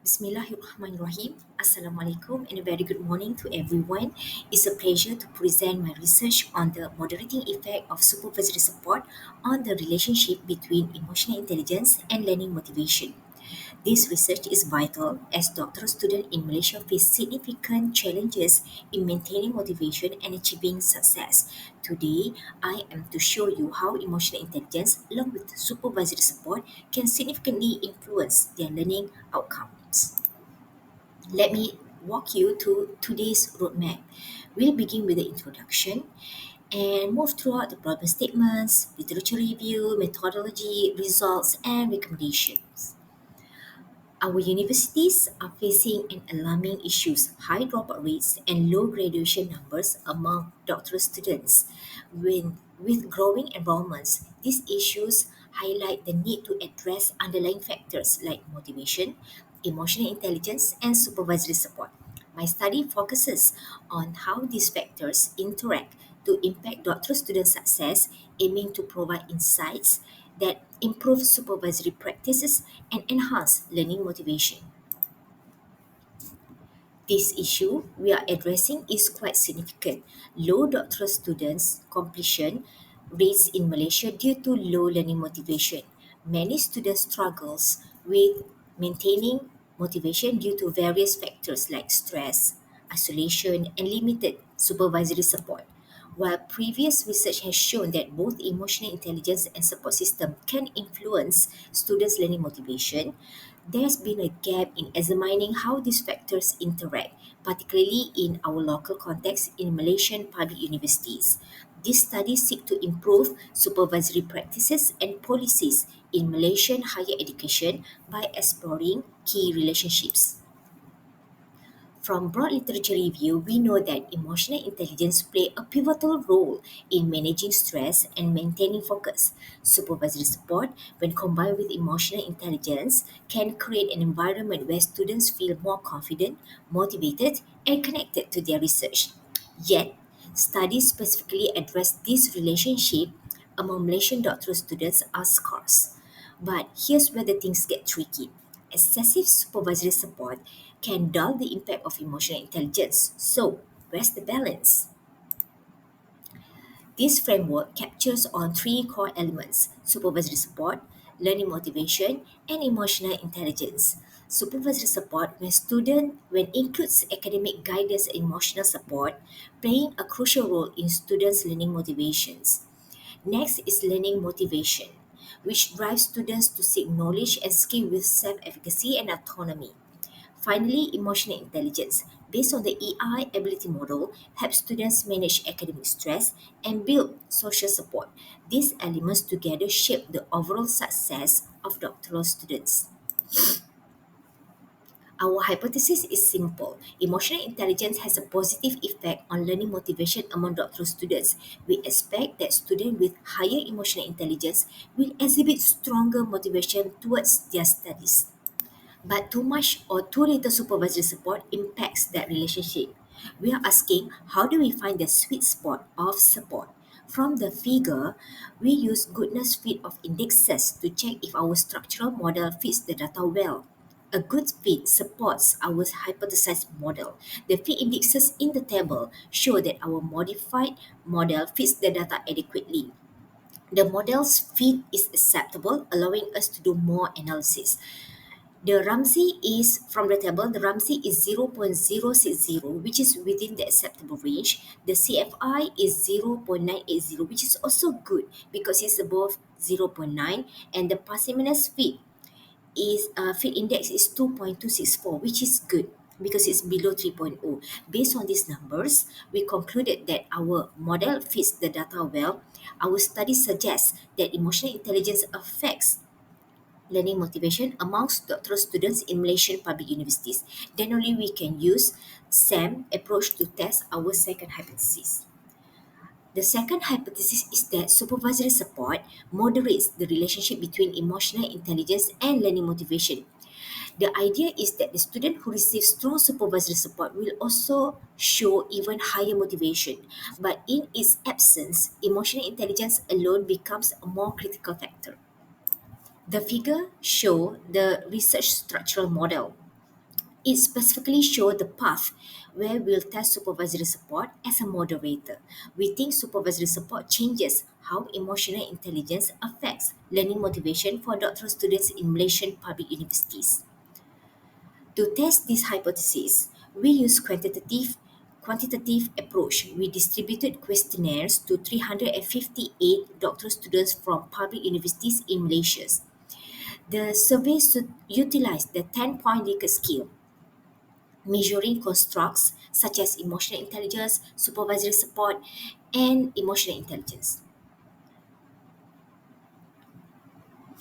Bismillahirrahmanirrahim. Assalamualaikum and a very good morning to everyone. It's a pleasure to present my research on the moderating effect of supervisory support on the relationship between emotional intelligence and learning motivation. This research is vital as doctoral students in Malaysia face significant challenges in maintaining motivation and achieving success. Today, I am to show you how emotional intelligence, along with supervisory support, can significantly influence their learning outcomes. Let me walk you through today's roadmap. We'll begin with the introduction and move throughout the problem statements, literature review, methodology, results, and recommendations. Our universities are facing an alarming issues, high dropout rates and low graduation numbers among doctoral students. With growing enrollments, these issues highlight the need to address underlying factors like motivation, emotional intelligence, and supervisory support. My study focuses on how these factors interact to impact doctoral student success, aiming to provide insights that improve supervisory practices and enhance learning motivation. This issue we are addressing is quite significant. Low doctoral students completion rates in Malaysia due to low learning motivation. Many students struggles with maintaining motivation due to various factors like stress, isolation, and limited supervisory support. While previous research has shown that both emotional intelligence and support system can influence students' learning motivation, there's been a gap in examining how these factors interact, particularly in our local context in Malaysian public universities. These studies seek to improve supervisory practices and policies in Malaysian higher education by exploring key relationships. From broad literature review, we know that emotional intelligence play a pivotal role in managing stress and maintaining focus. Supervisory support, when combined with emotional intelligence, can create an environment where students feel more confident, motivated, and connected to their research. Yet, studies specifically address this relationship among Malaysian doctoral students are scarce. But here's where the things get tricky. Excessive supervisory support can dull the impact of emotional intelligence. So, where's the balance? This framework captures on three core elements: supervisory support, learning motivation, and emotional intelligence. Supervisory support when includes academic guidance and emotional support, playing a crucial role in students' learning motivations. Next is learning motivation, which drives students to seek knowledge and skill with self-efficacy and autonomy. Finally, emotional intelligence, based on the EI ability model, helps students manage academic stress and build social support. These elements together shape the overall success of doctoral students. Our hypothesis is simple. Emotional intelligence has a positive effect on learning motivation among doctoral students. We expect that students with higher emotional intelligence will exhibit stronger motivation towards their studies. But too much or too little supervisory support impacts that relationship. We are asking, how do we find the sweet spot of support? From the figure, we use goodness fit of indexes to check if our structural model fits the data well. A good fit supports our hypothesized model. The fit indexes in the table show that our modified model fits the data adequately. The model's fit is acceptable, allowing us to do more analysis. The Ramsey is from the table. The Ramsey is 0.060, which is within the acceptable range. The CFI is 0.980, which is also good because it's above zero point 0.9, and the parsimonious fit index is 2.264, which is good because it's below 3.0. Based on these numbers, we concluded that our model fits the data well. Our study suggests that emotional intelligence affects learning motivation amongst doctoral students in Malaysian public universities. Then only we can use SAM approach to test our second hypothesis. The second hypothesis is that supervisory support moderates the relationship between emotional intelligence and learning motivation. The idea is that the student who receives strong supervisory support will also show even higher motivation, but in its absence, emotional intelligence alone becomes a more critical factor. The figure show the research structural model. It specifically shows the path where we'll test supervisory support as a moderator. We think supervisory support changes how emotional intelligence affects learning motivation for doctoral students in Malaysian public universities. To test this hypothesis, we use quantitative approach. We distributed questionnaires to 358 doctoral students from public universities in Malaysia. The survey utilized the 10-point Likert scale, measuring constructs such as emotional intelligence, supervisory support, and emotional intelligence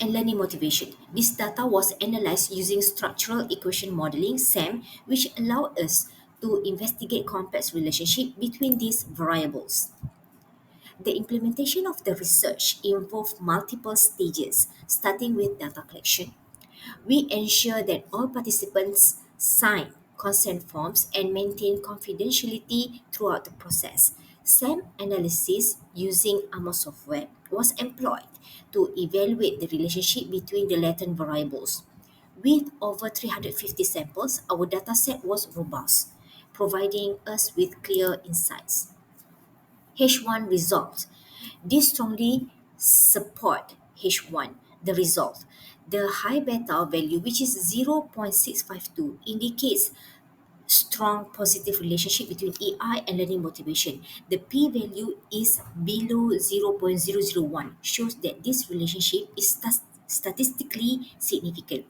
and learning motivation. This data was analyzed using structural equation modeling SAM, which allowed us to investigate complex relationship between these variables. The implementation of the research involved multiple stages, starting with data collection. We ensure that all participants sign consent forms and maintain confidentiality throughout the process. SAM analysis using AMO software was employed to evaluate the relationship between the latent variables. With over 350 samples, our dataset was robust, providing us with clear insights. H1 result. This strongly support H1, the result. The high beta value, which is 0.652, indicates strong positive relationship between AI and learning motivation. The p-value is below 0.001, shows that this relationship is statistically significant.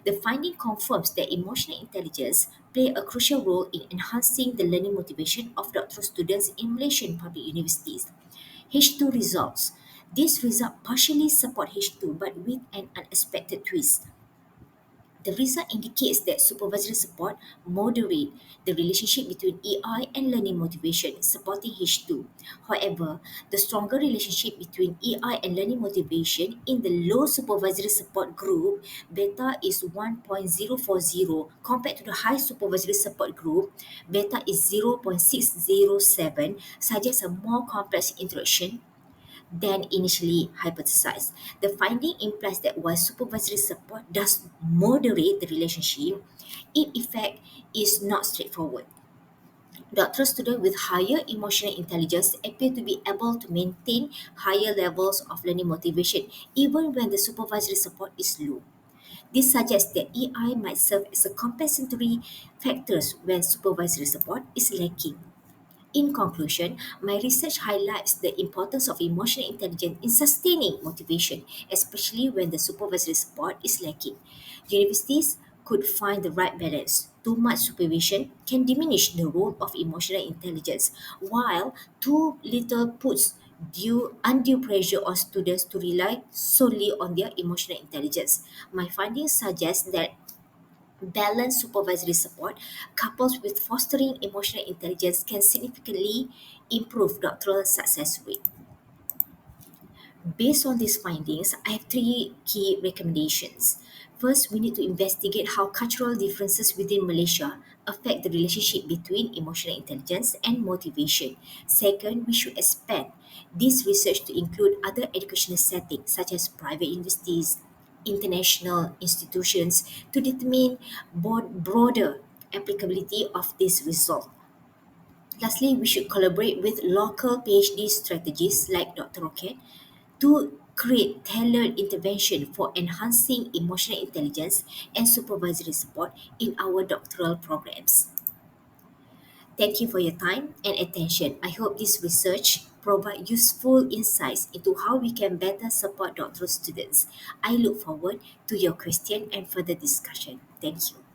The finding confirms that emotional intelligence play a crucial role in enhancing the learning motivation of doctoral students in Malaysian public universities. H2 results. This result partially support H2 but with an unexpected twist. The result indicates that supervisory support moderate the relationship between EI and learning motivation, supporting H2. However, the stronger relationship between EI and learning motivation in the low supervisory support group, beta is 1.040 compared to the high supervisory support group, beta is 0.607, suggests a more complex interaction than initially hypothesized. The finding implies that while supervisory support does moderate the relationship, its effect is not straightforward. Doctoral students with higher emotional intelligence appear to be able to maintain higher levels of learning motivation even when the supervisory support is low. This suggests that EI might serve as a compensatory factors when supervisory support is lacking. In conclusion, my research highlights the importance of emotional intelligence in sustaining motivation, especially when the supervisory support is lacking. Universities could find the right balance. Too much supervision can diminish the role of emotional intelligence, while too little puts undue pressure on students to rely solely on their emotional intelligence. My findings suggest that balanced supervisory support, coupled with fostering emotional intelligence, can significantly improve doctoral success rate. Based on these findings, I have three key recommendations. First, we need to investigate how cultural differences within Malaysia affect the relationship between emotional intelligence and motivation. Second, we should expand this research to include other educational settings such as private universities, international institutions to determine broader applicability of this result. Lastly, we should collaborate with local PhD strategists like Dr. Rocket to create tailored intervention for enhancing emotional intelligence and supervisory support in our doctoral programs. Thank you for your time and attention. I hope this research provide useful insights into how we can better support doctoral students. I look forward to your question and further discussion. Thank you.